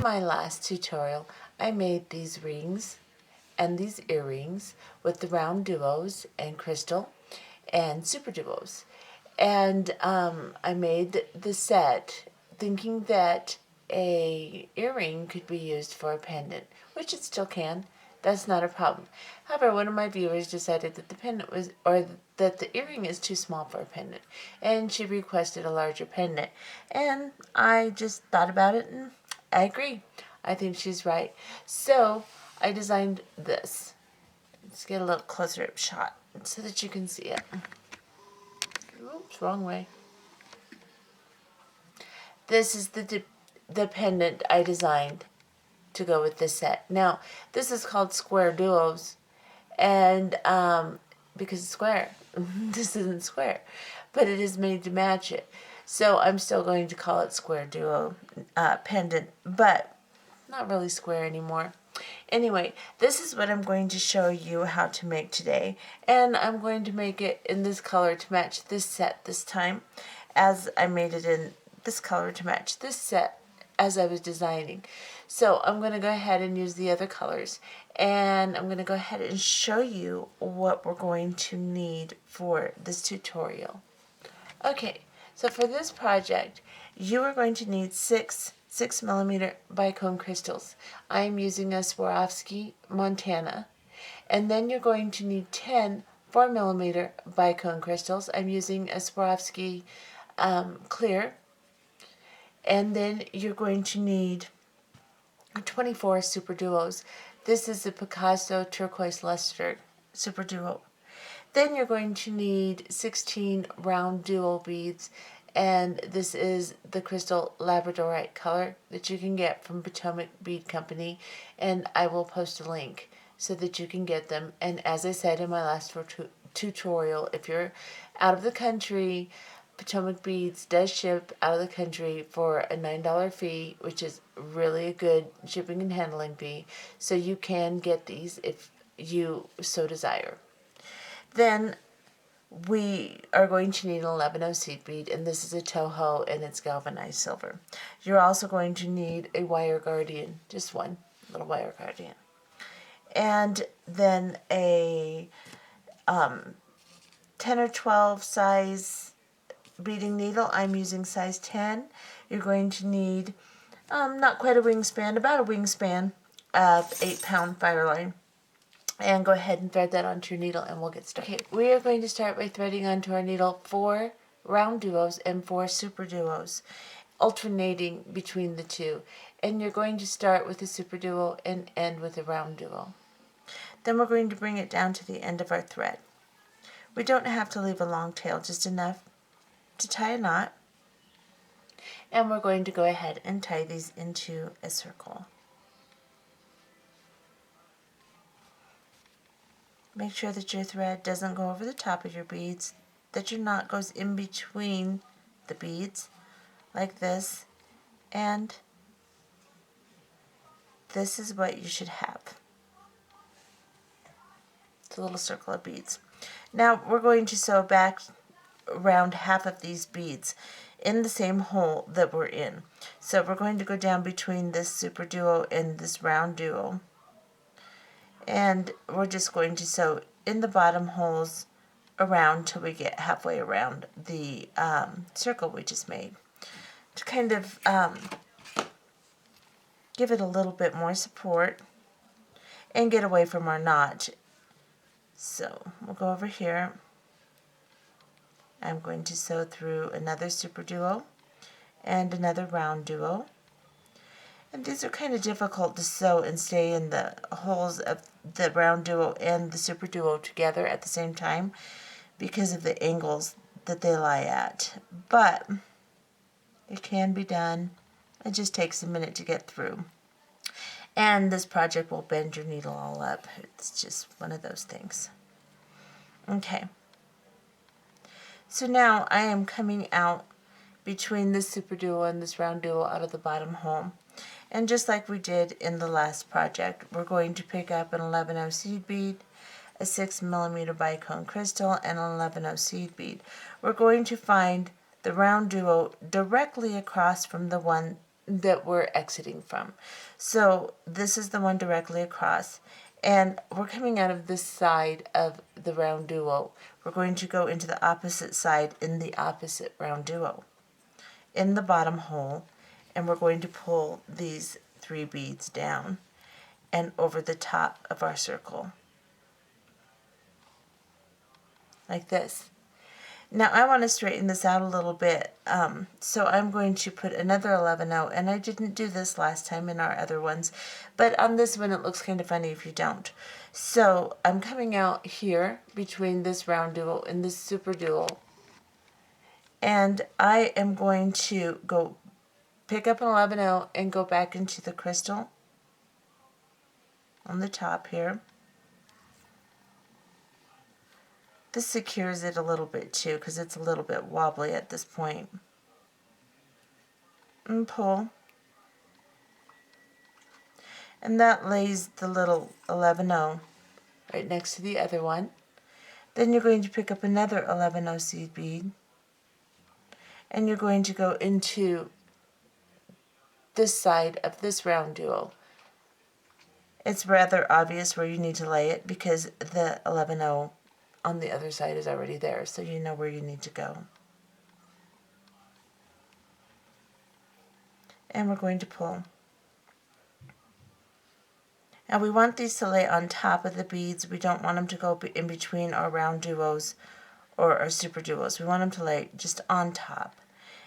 my last tutorial, I made these rings and these earrings with the round duos and crystal and super duos. And I made the set thinking that a earring could be used for a pendant, which it still can. That's not a problem. However, one of my viewers decided that the pendant was, or that the earring is too small for a pendant, and she requested a larger pendant. And I just thought about it, and I agree. I think she's right. So I designed this. Let's get a little closer up shot so that you can see it. Oops, wrong way. This is the pendant I designed to go with this set. Now, this is called Square Duos, and because it's square. This isn't square, but it is made to match it. So I'm still going to call it Square Duo pendant, but not really square anymore. Anyway, this is what I'm going to show you how to make today, and I'm going to make it in this color to match this set this time, as I made it in this color to match this set as I was designing. So I'm going to go ahead and use the other colors, and I'm going to go ahead and show you what we're going to need for this tutorial. Okay, so for this project, you are going to need 6mm bicone crystals. I'm using a Swarovski Montana. And then you're going to need 10 4mm bicone crystals. I'm using a Swarovski clear. And then you're going to need 24 super duos. This is the Picasso turquoise luster super duo. Then you're going to need 16 round duo beads, and this is the crystal labradorite color that you can get from Potomac Bead Company, and I will post a link so that you can get them. And as I said in my last tutorial, if you're out of the country, Potomac Beads does ship out of the country for a $9 fee, which is really a good shipping and handling fee, so you can get these if you so desire. Then we are going to need an 11/0 seed bead, and this is a Toho, and it's galvanized silver. You're also going to need a wire guardian, just one little wire guardian. And then a 10 or 12 size beading needle. I'm using size 10. You're going to need not quite a wingspan, about a wingspan of 8-pound fireline. And go ahead and thread that onto your needle, and we'll get started. Okay, we are going to start by threading onto our needle 4 round duos and 4 super duos, alternating between the two. And you're going to start with a super duo and end with a round duo. Then we're going to bring it down to the end of our thread. We don't have to leave a long tail, just enough to tie a knot. And we're going to go ahead and tie these into a circle. Make sure that your thread doesn't go over the top of your beads, that your knot goes in between the beads, like this, and this is what you should have. It's a little circle of beads. Now we're going to sew back around half of these beads in the same hole that we're in. So we're going to go down between this super duo and this round duo, and we're just going to sew in the bottom holes around till we get halfway around the circle we just made, to kind of give it a little bit more support and get away from our knot. So we'll go over here. I'm going to sew through another super duo and another round duo. And these are kind of difficult to sew and stay in the holes of the round duo and the super duo together at the same time because of the angles that they lie at. But it can be done. It just takes a minute to get through. And this project will bend your needle all up. It's just one of those things. Okay. So now I am coming out between this super duo and this round duo out of the bottom hole. And just like we did in the last project, we're going to pick up an 11/0 seed bead, a 6mm bicone crystal, and an 11/0 seed bead. We're going to find the round duo directly across from the one that we're exiting from. So this is the one directly across, and we're coming out of this side of the round duo. We're going to go into the opposite side in the opposite round duo in the bottom hole, and we're going to pull these 3 beads down and over the top of our circle like this. Now I want to straighten this out a little bit, so I'm going to put another 11 out, and I didn't do this last time in our other ones, but on this one it looks kind of funny if you don't. So I'm coming out here between this round duo and this super duo, and I am going to go pick up an 11 out and go back into the crystal on the top here. This secures it a little bit too because it's a little bit wobbly at this point. And pull. And that lays the little 11-0 right next to the other one. Then you're going to pick up another 11-0 seed bead, and you're going to go into this side of this round duo. It's rather obvious where you need to lay it because the 11-0 on the other side is already there, so you know where you need to go. And we're going to pull. Now we want these to lay on top of the beads. We don't want them to go in between our round duos or our super duos. We want them to lay just on top.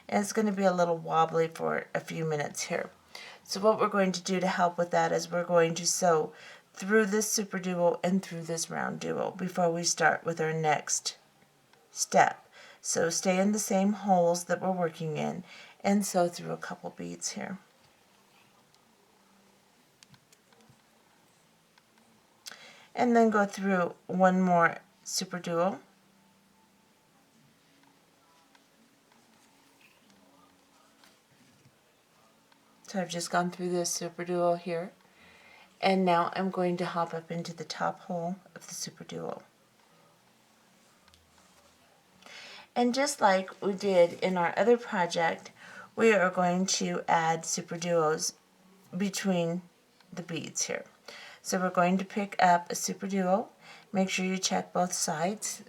And it's going to be a little wobbly for a few minutes here. So what we're going to do to help with that is we're going to sew through this super duo and through this round duo before we start with our next step. So stay in the same holes that we're working in and sew through a couple beads here. And then go through one more super duo. So I've just gone through this super duo here, and now I'm going to hop up into the top hole of the super duo. And just like we did in our other project, we are going to add super duos between the beads here. So we're going to pick up a super duo. Make sure you check both sides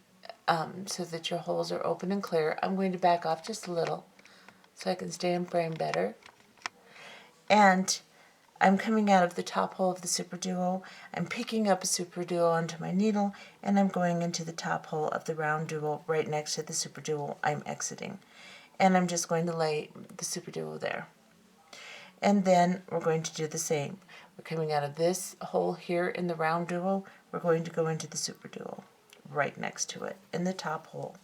so that your holes are open and clear. I'm going to back off just a little so I can stay in frame better. And I'm coming out of the top hole of the super duo. I'm picking up a super duo onto my needle, and I'm going into the top hole of the round duo right next to the super duo I'm exiting. And I'm just going to lay the super duo there. And then we're going to do the same. We're coming out of this hole here in the round duo. We're going to go into the super duo right next to it in the top hole.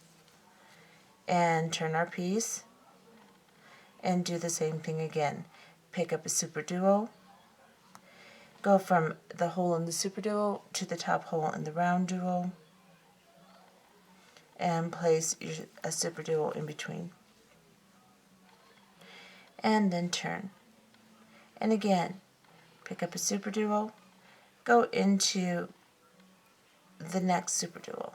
And turn our piece and do the same thing again. Pick up a super duo, go from the hole in the super duo to the top hole in the round duo, and place a super duo in between. And then turn. And again, pick up a super duo, go into the next super duo,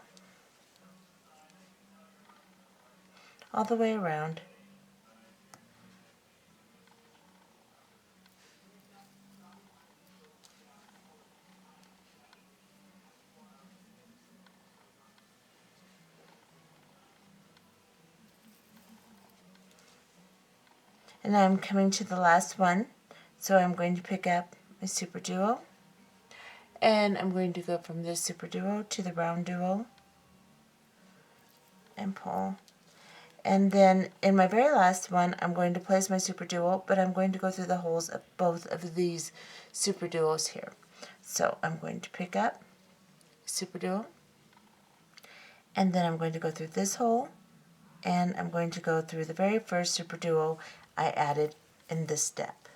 all the way around. And I'm coming to the last one, so I'm going to pick up my super duo, and I'm going to go from this super duo to the round duo and pull. And then in my very last one, I'm going to place my super duo, but I'm going to go through the holes of both of these super duos here. So I'm going to pick up super duo, and then I'm going to go through this hole, and I'm going to go through the very first super duo I added in this step.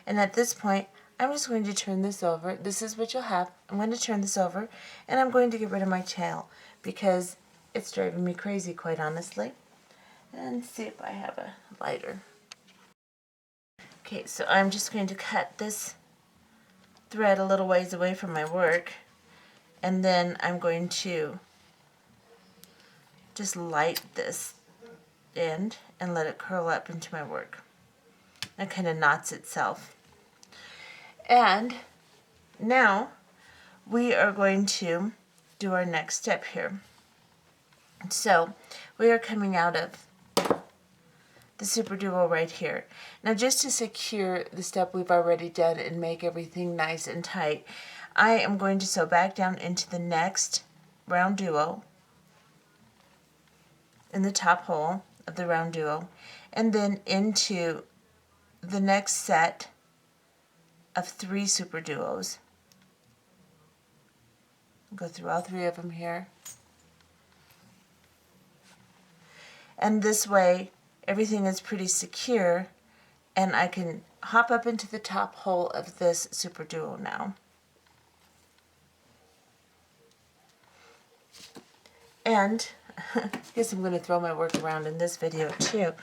And at this point, I'm just going to turn this over. This is what you'll have. I'm going to turn this over, and I'm going to get rid of my tail because it's driving me crazy, quite honestly. And see if I have a lighter. Okay, so I'm just going to cut this thread a little ways away from my work, and then I'm going to just light this end and let it curl up into my work. It kind of knots itself. And now we are going to do our next step here. So we are coming out of the super duo right here. Now just to secure the step we've already done and make everything nice and tight, I am going to sew back down into the next round duo in the top hole of the round duo, and then into the next set of 3 super duos. Go through all 3 of them here. And this way everything is pretty secure, and I can hop up into the top hole of this super duo now. And I guess I'm going to throw my work around in this video too.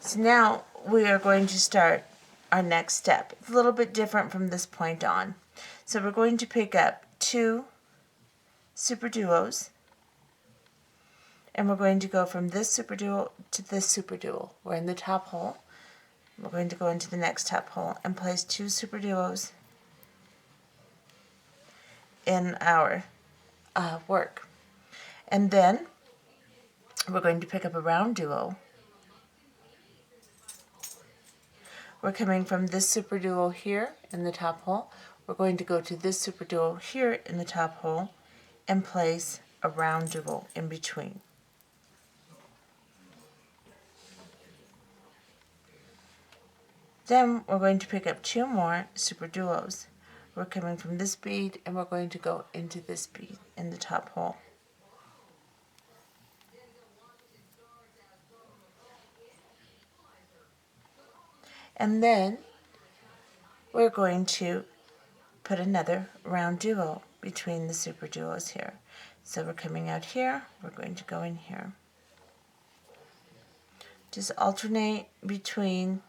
So now we are going to start our next step. It's a little bit different from this point on. So we're going to pick up 2 super duos, and we're going to go from this super duo to this super duo. We're in the top hole. We're going to go into the next top hole and place 2 super duos in our work. And then we're going to pick up a round duo. We're coming from this super duo here in the top hole. We're going to go to this super duo here in the top hole and place a round duo in between. Then we're going to pick up 2 more super duos. We're coming from this bead and we're going to go into this bead in the top hole. And then we're going to put another round duo between the super duos here. So we're coming out here, we're going to go in here. Just alternate between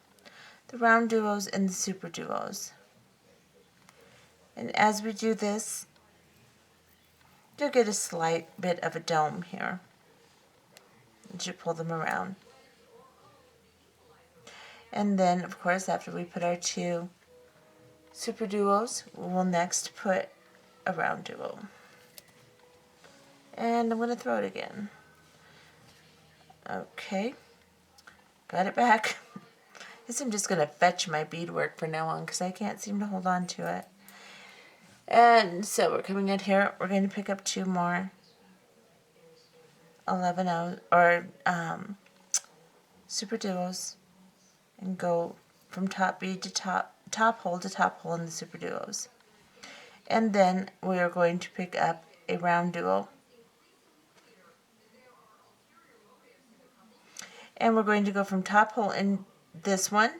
the round duos and the super duos. And as we do this, you'll get a slight bit of a dome here as you pull them around. And then, of course, after we put our 2 super duos, we'll next put a round duo. And I'm going to throw it again. Okay, got it back. I guess I'm just going to fetch my beadwork from now on because I can't seem to hold on to it. And so we're coming in here. We're going to pick up 2 more 11 super duos and go from top bead to top hole to top hole in the super duos. And then we are going to pick up a round duo. And we're going to go from top hole in this one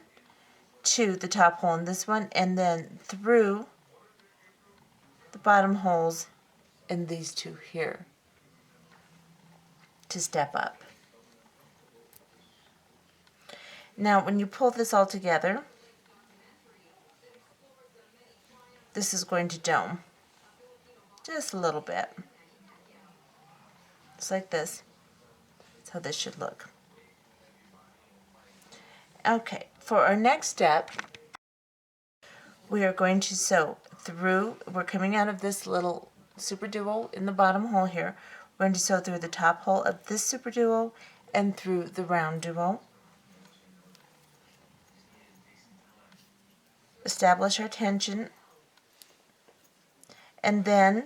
to the top hole in this one, and then through the bottom holes in these 2 here to step up. Now when you pull this all together, this is going to dome just a little bit. Just like this. That's how this should look. Okay, for our next step, we are going to sew through, we're coming out of this little super duo in the bottom hole here. We're going to sew through the top hole of this super duo and through the round duo. Establish our tension, and then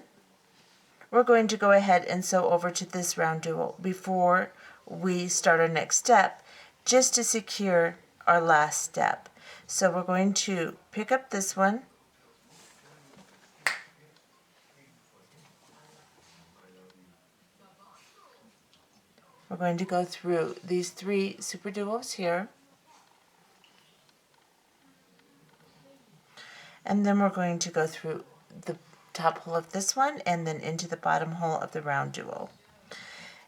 we're going to go ahead and sew over to this round duo before we start our next step, just to secure our last step. So we're going to pick up this one, we're going to go through these 3 super duos here, and then we're going to go through the top hole of this one and then into the bottom hole of the round duo.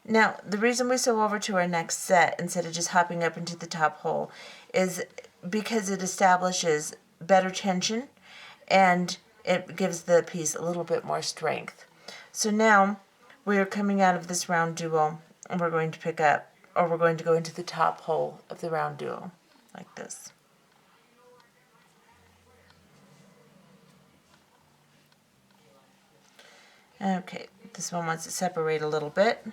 Now, the reason we sew over to our next set instead of just hopping up into the top hole is because it establishes better tension and it gives the piece a little bit more strength. So now we are coming out of this round duo and we're going to pick up, or we're going to go into the top hole of the round duo like this. Okay, this one wants to separate a little bit,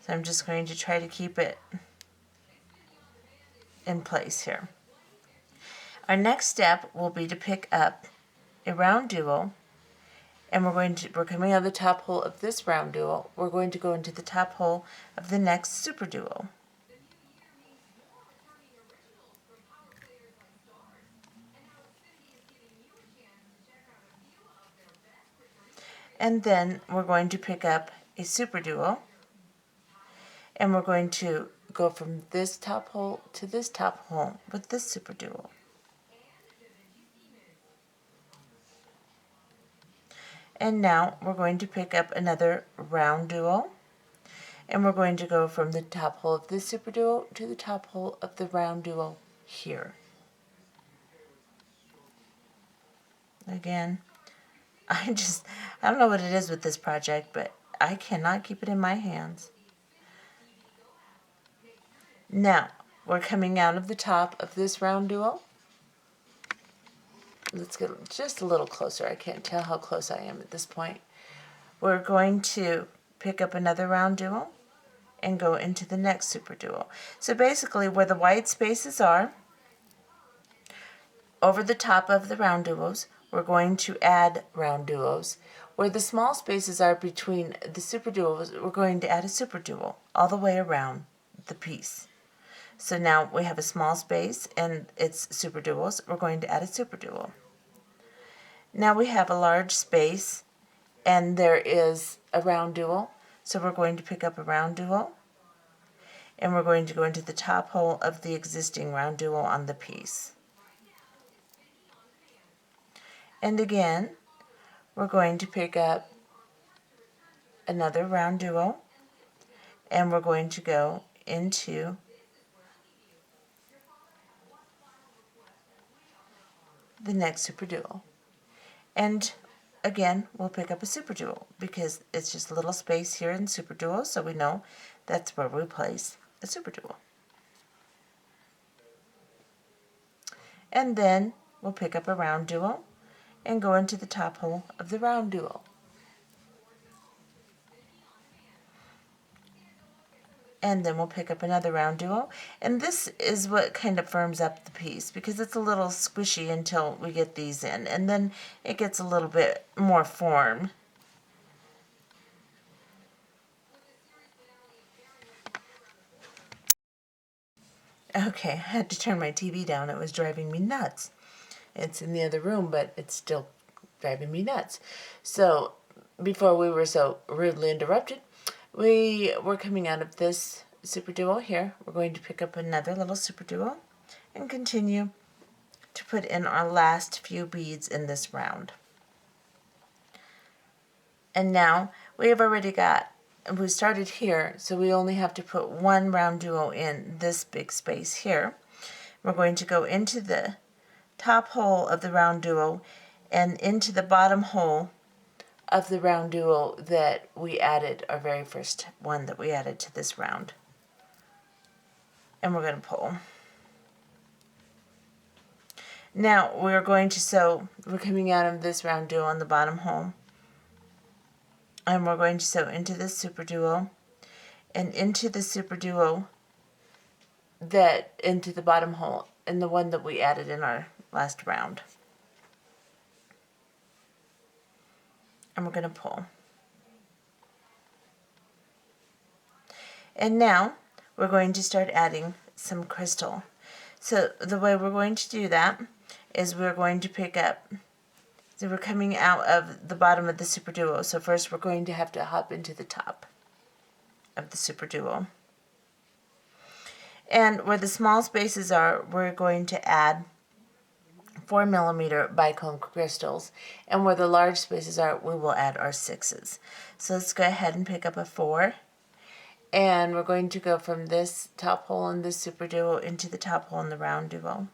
so I'm just going to try to keep it in place here. Our next step will be to pick up a round duo, and we're coming out of the top hole of this round duo. We're going to go into the top hole of the next super duo. And then we're going to pick up a super duo, and we're going to go from this top hole to this top hole with this super duo. And now we're going to pick up another round duo, and we're going to go from the top hole of this super duo to the top hole of the round duo here. Again, I don't know what it is with this project, but I cannot keep it in my hands. Now, we're coming out of the top of this round duo. Let's get just a little closer. I can't tell how close I am at this point. We're going to pick up another round duo and go into the next super duo. So basically, where the white spaces are, over the top of the round duos, we're going to add round duos. Where the small spaces are between the super duos, we're going to add a super duo all the way around the piece. So now we have a small space and it's super duos. We're going to add a super duo. Now we have a large space and there is a round duo. So we're going to pick up a round duo and we're going to go into the top hole of the existing round duo on the piece. And again, we're going to pick up another round duo and we're going to go into the next super duo. And again, we'll pick up a super duo because it's just a little space here in super duo, so we know that's where we place a super duo. And then we'll pick up a round duo and go into the top hole of the round duo. And then we'll pick up another round duo. And this is what kind of firms up the piece because it's a little squishy until we get these in. And then it gets a little bit more form. Okay, I had to turn my TV down. It was driving me nuts. It's in the other room, but it's still driving me nuts. So before we were so rudely interrupted, we were coming out of this super duo here. We're going to pick up another little super duo and continue to put in our last few beads in this round. And now we have already got, we started here, so we only have to put one round duo in this big space here. We're going to go into the top hole of the round duo and into the bottom hole of the round duo that we added, our very first one that we added to this round. And we're going to pull. Now we're going to sew, we're coming out of this round duo on the bottom hole, and we're going to sew into this super duo and into the super duo that into the bottom hole and the one that we added in our last round. And we're going to pull. And now we're going to start adding some crystal. So the way we're going to do that is we're going to pick up, so we're coming out of the bottom of the super duo. So first we're going to have to hop into the top of the super duo. And where the small spaces are, we're going to add 4mm bicone crystals, and where the large spaces are, we will add our 6s. So let's go ahead and pick up a 4, and we're going to go from this top hole in this super duo into the top hole in the round duo,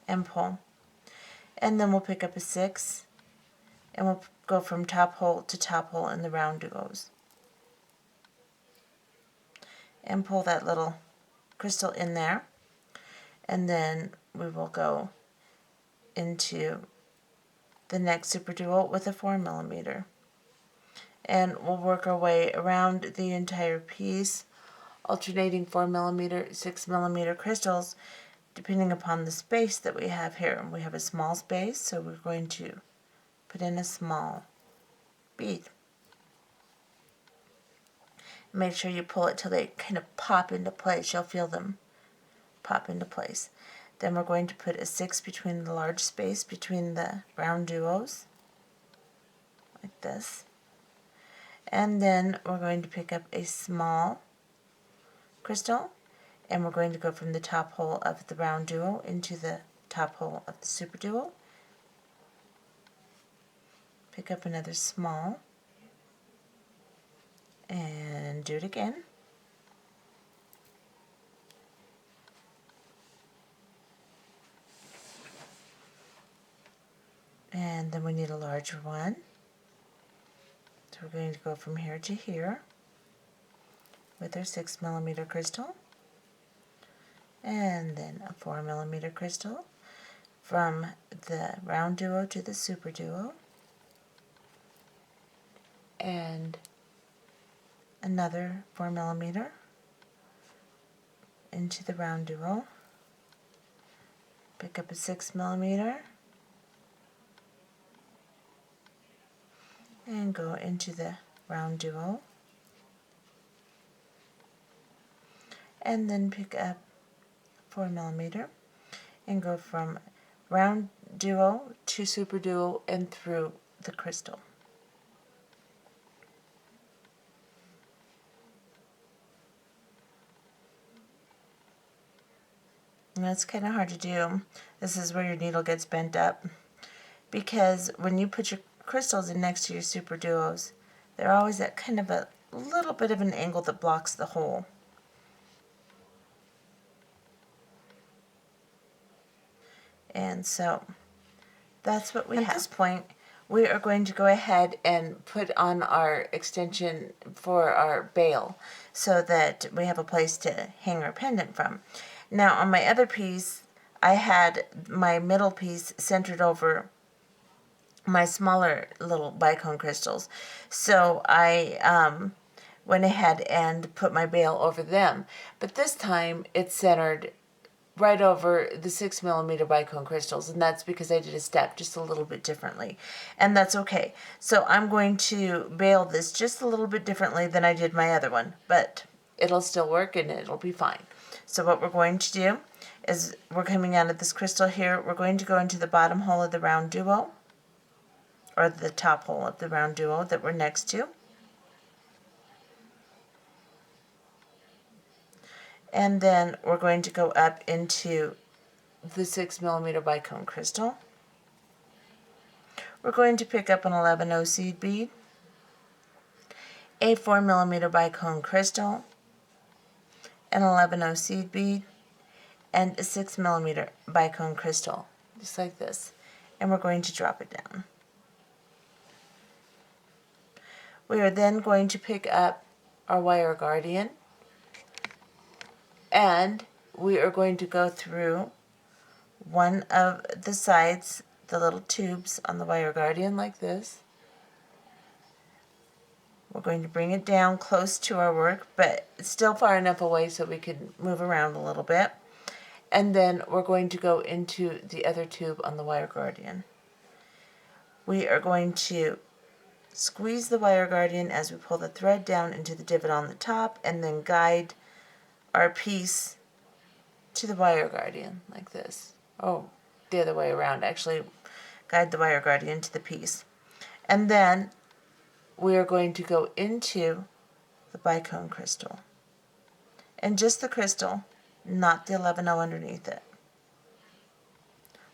and pull. And then we'll pick up a 6, and we'll go from top hole to top hole in the round duos, and pull that little crystal in there. And then we will go into the next super duo with a 4mm. And we'll work our way around the entire piece, alternating 4mm, 6mm crystals, depending upon the space that we have here. We have a small space, so we're going to put in a small bead. Make sure you pull it till they kind of pop into place. You'll feel them pop into place. Then we're going to put a 6 between the large space between the round duos, like this. And then we're going to pick up a small crystal, and we're going to go from the top hole of the round duo into the top hole of the super duo. Pick up another small, and do it again. And then we need a larger one. So we're going to go from here to here with our 6mm crystal, and then a 4mm crystal from the round duo to the super duo, and another 4mm into the round duo. Pick up a 6mm and go into the round duo, and then pick up 4mm and go from round duo to super duo and through the crystal. And that's kind of hard to do. This is where your needle gets bent up, because when you put your crystals in next to your super duos, they're always at kind of a little bit of an angle that blocks the hole. And so that's what we have. At this point, we are going to go ahead and put on our extension for our bail so that we have a place to hang our pendant from. Now on my other piece, I had my middle piece centered over my smaller little bicone crystals. So I went ahead and put my bail over them. But this time it's centered right over the 6mm bicone crystals, and that's because I did a step just a little bit differently, and that's okay. So I'm going to bail this just a little bit differently than I did my other one, but it'll still work and it'll be fine. So what we're going to do is, we're coming out of this crystal here, we're going to go into the bottom hole of the round duo, or the top hole of the round duo that we're next to, and then we're going to go up into the 6mm bicone crystal. We're going to pick up an 11-0 seed bead, a 4mm bicone crystal, an 11-0 seed bead, and a 6mm bicone crystal, just like this. And we're going to drop it down. We are then going to pick up our wire guardian, and we are going to go through one of the sides, the little tubes on the wire guardian, like this. We're going to bring it down close to our work, but still far enough away so we can move around a little bit. And then we're going to go into the other tube on the wire guardian. We are going to squeeze the wire guardian as we pull the thread down into the divot on the top, and then guide our piece to the wire guardian like this. Oh, the other way around, actually. Guide the wire guardian to the piece. And then we are going to go into the bicone crystal. And just the crystal, not the 11-0 underneath it.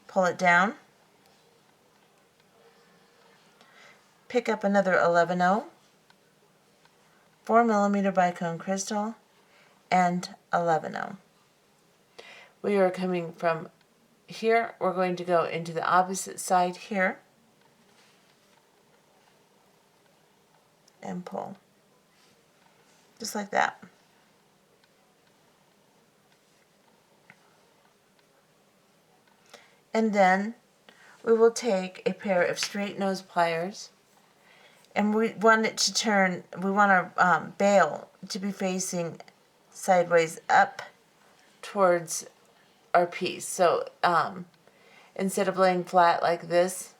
Pull it down. Pick up another 11-0, 4mm bicone crystal, and 11-0. We are coming from here. We're going to go into the opposite side here and pull, just like that. And then we will take a pair of straight nose pliers, and we want it to turn, we want our bail to be facing sideways up towards our piece. So instead of laying flat like this,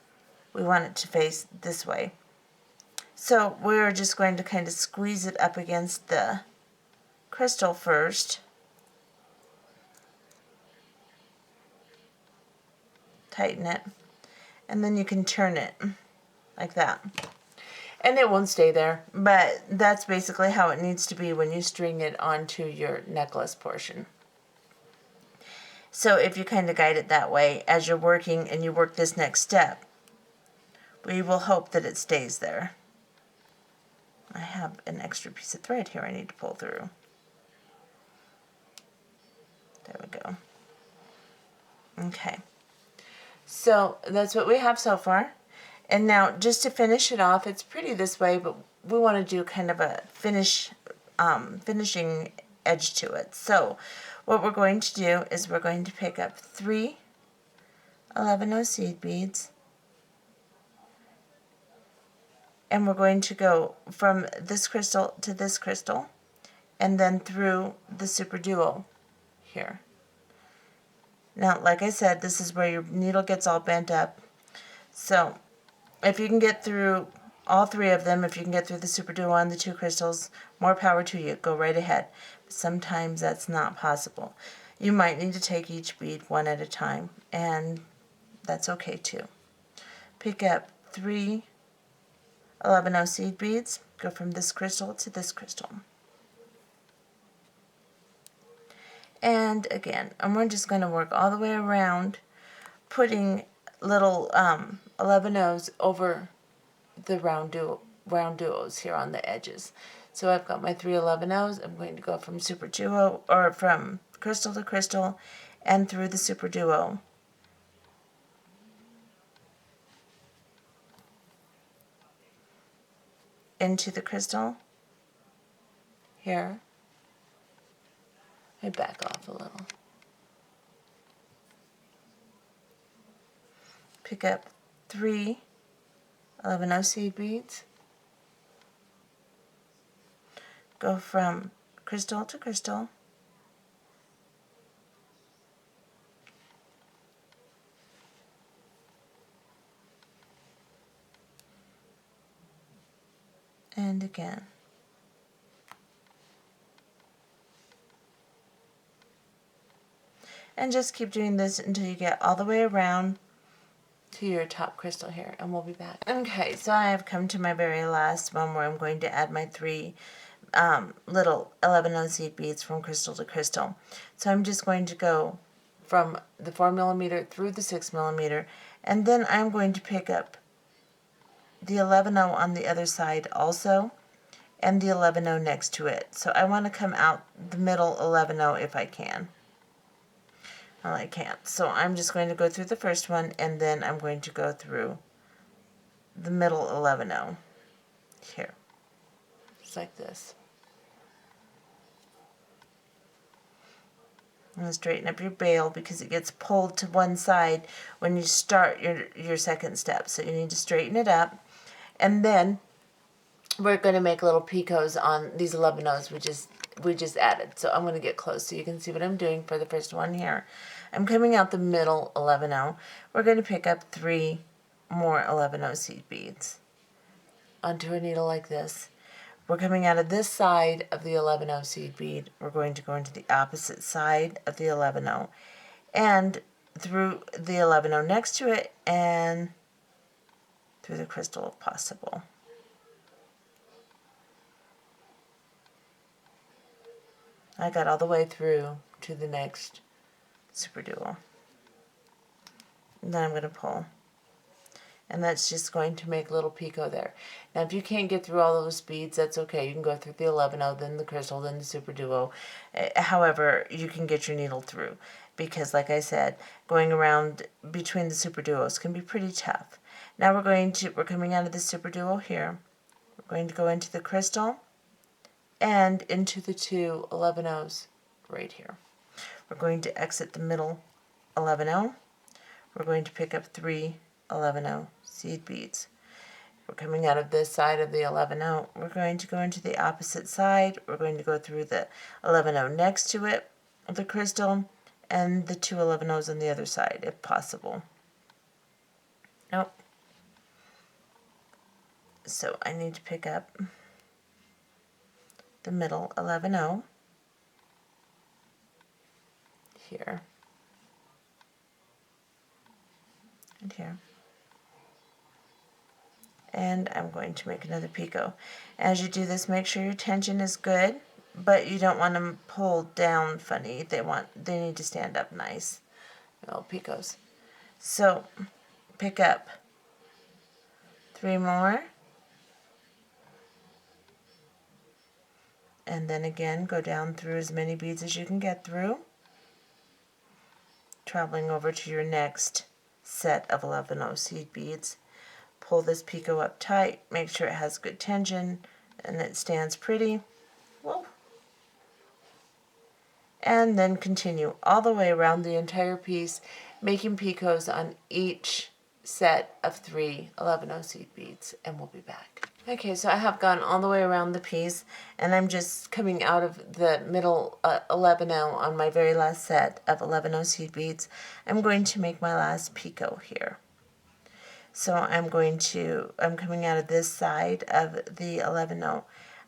we want it to face this way. So we're just going to kind of squeeze it up against the crystal first. Tighten it. And then you can turn it like that. And it won't stay there, but that's basically how it needs to be when you string it onto your necklace portion. So if you kind of guide it that way as you're working and you work this next step, we will hope that it stays there. I have an extra piece of thread here I need to pull through. There we go. Okay. So that's what we have so far. And now just to finish it off, it's pretty this way, but we want to do kind of a finishing edge to it. So what we're going to do is we're going to pick up 3 11-0 seed beads, and we're going to go from this crystal to this crystal and then through the super duo here. Now, like I said, this is where your needle gets all bent up. So if you can get through all 3 of them, if you can get through the super duo and the 2 crystals, more power to you. Go right ahead. Sometimes that's not possible. You might need to take each bead one at a time, and that's okay too. Pick up 3 11-0 seed beads. Go from this crystal to this crystal. And again, and we're just going to work all the way around, putting little 11-0s over the round duos here on the edges. So I've got my 3 11-0s. I'm going to go from super duo, or from crystal to crystal, and through the super duo. Into the crystal here. I back off a little. Pick up 3 11-0 seed beads. Go from crystal to crystal. And again. And just keep doing this until you get all the way around to your top crystal here, and we'll be back. Okay, so I have come to my very last one where I'm going to add my 3 little 11-0 seed beads from crystal to crystal. So I'm just going to go from the 4mm through the 6mm, and then I'm going to pick up the 11-0 on the other side also, and the 11-0 next to it. So I want to come out the middle 11-0 if I can. Well, I can't. So I'm just going to go through the first one, and then I'm going to go through the middle 11-0 here. Just like this. And straighten up your bail because it gets pulled to one side when you start your second step. So you need to straighten it up. And then we're going to make little picots on these 11-0s we just added. So I'm going to get close so you can see what I'm doing for the first one here. I'm coming out the middle 11-0. We're going to pick up 3 more 11-0 seed beads onto a needle like this. We're coming out of this side of the 11-0 seed bead. We're going to go into the opposite side of the 11-0 and through the 11-0 next to it and through the crystal if possible. I got all the way through to the next super duo. And then I'm going to pull. And that's just going to make a little picot there. Now if you can't get through all those beads, that's okay. You can go through the 11-0, then the crystal, then the super duo. However, you can get your needle through. Because like I said, going around between the super duos can be pretty tough. Now we're coming out of the super duo here. We're going to go into the crystal and into the 2 11-0s right here. We're going to exit the middle 11-0. We're going to pick up 3 11-0 seed beads. We're coming out of this side of the 11-0. We're going to go into the opposite side. We're going to go through the 11-0 next to it, the crystal, and the two 11-0s on the other side, if possible. Nope. So I need to pick up the middle 11-0 here and here. And I'm going to make another picot. As you do this, make sure your tension is good, but you don't want them pulled down funny. They need to stand up nice. Little picots. So pick up 3 more, and then again go down through as many beads as you can get through, traveling over to your next set of 11-0 seed beads. Pull this picot up tight, make sure it has good tension and it stands pretty. Whoa. And then continue all the way around the entire piece, making picots on each set of 3 11-0 seed beads, and we'll be back. Okay, so I have gone all the way around the piece, and I'm just coming out of the middle 11-0 on my very last set of 11-0 seed beads. I'm going to make my last picot here. So I'm coming out of this side of the 11-0.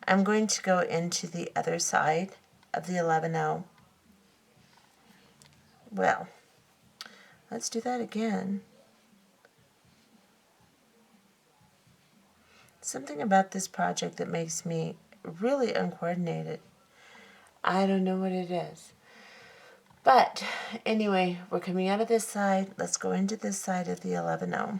I'm going to go into the other side of the 11-0. Well, let's do that again. Something about this project that makes me really uncoordinated. I don't know what it is. But anyway, we're coming out of this side. Let's go into this side of the 11-0.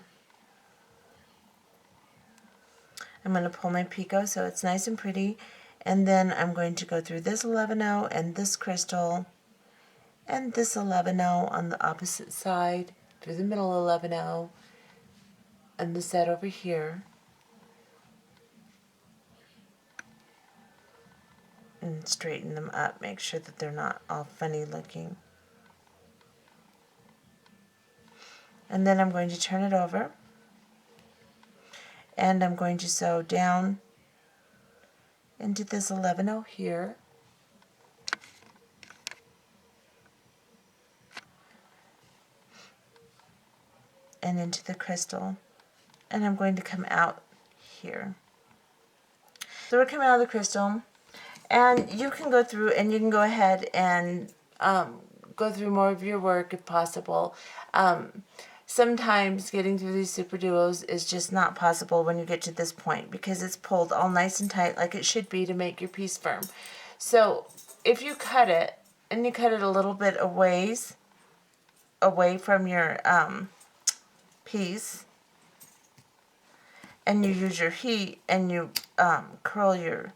I'm going to pull my picot so it's nice and pretty, and then I'm going to go through this 11-0 and this crystal and this 11-0 on the opposite side, through the middle 11-0 and the set over here, and straighten them up, make sure that they're not all funny looking. And then I'm going to turn it over, and I'm going to sew down into this 11-0 here, and into the crystal, and I'm going to come out here. So we're coming out of the crystal, and you can go through and you can go ahead and go through more of your work if possible. Sometimes getting through these super duos is just not possible when you get to this point because it's pulled all nice and tight like it should be to make your piece firm. So if you cut it, and you cut it a little bit away from your piece, and you use your heat and you curl your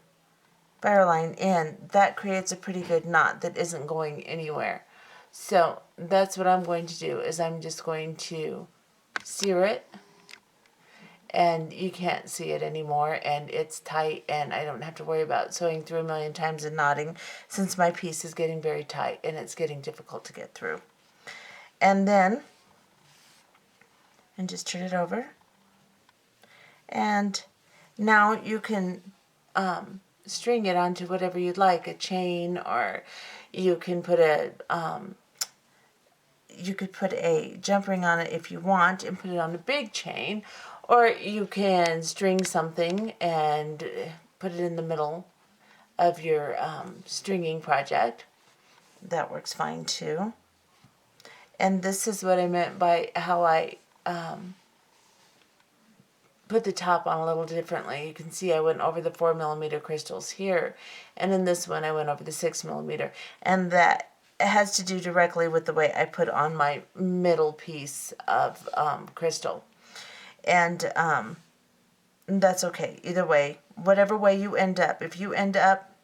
spiral line in, that creates a pretty good knot that isn't going anywhere. So that's what I'm going to do, is I'm just going to sear it, and you can't see it anymore, and it's tight, and I don't have to worry about sewing through a million times and knotting, since my piece is getting very tight and it's getting difficult to get through. And then, and just turn it over, and now you can string it onto whatever you'd like, a chain, or you can put a jump ring on it if you want and put it on a big chain, or you can string something and put it in the middle of your stringing project. That works fine too. And this is what I meant by how I put the top on a little differently. You can see I went over the 4mm crystals here, and in this one I went over the 6mm, and that has to do directly with the way I put on my middle piece of crystal. And that's okay either way, whatever way you end up. If you end up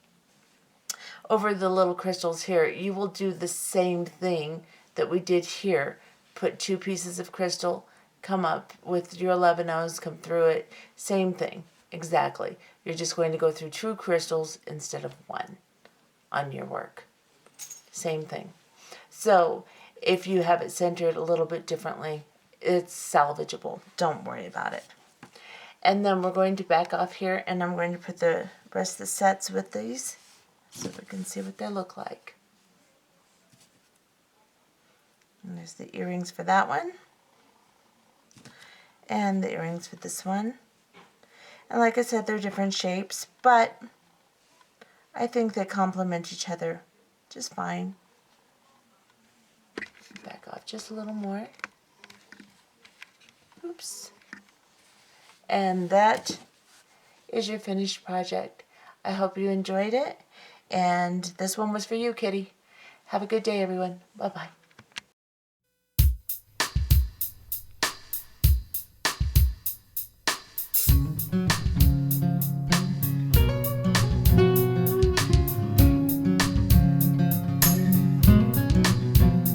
over the little crystals here, you will do the same thing that we did here. Put 2 pieces of crystal, come up with your 11-0s, come through it, same thing, exactly. You're just going to go through 2 crystals instead of 1 on your work. Same thing. So if you have it centered a little bit differently, it's salvageable. Don't worry about it. And then we're going to back off here, and I'm going to put the rest of the sets with these so we can see what they look like. And there's the earrings for that one. And the earrings for this one. And like I said, they're different shapes, but I think they complement each other just fine. Back off just a little more. Oops. And that is your finished project. I hope you enjoyed it. And this one was for you, Kitty. Have a good day, everyone. Bye-bye.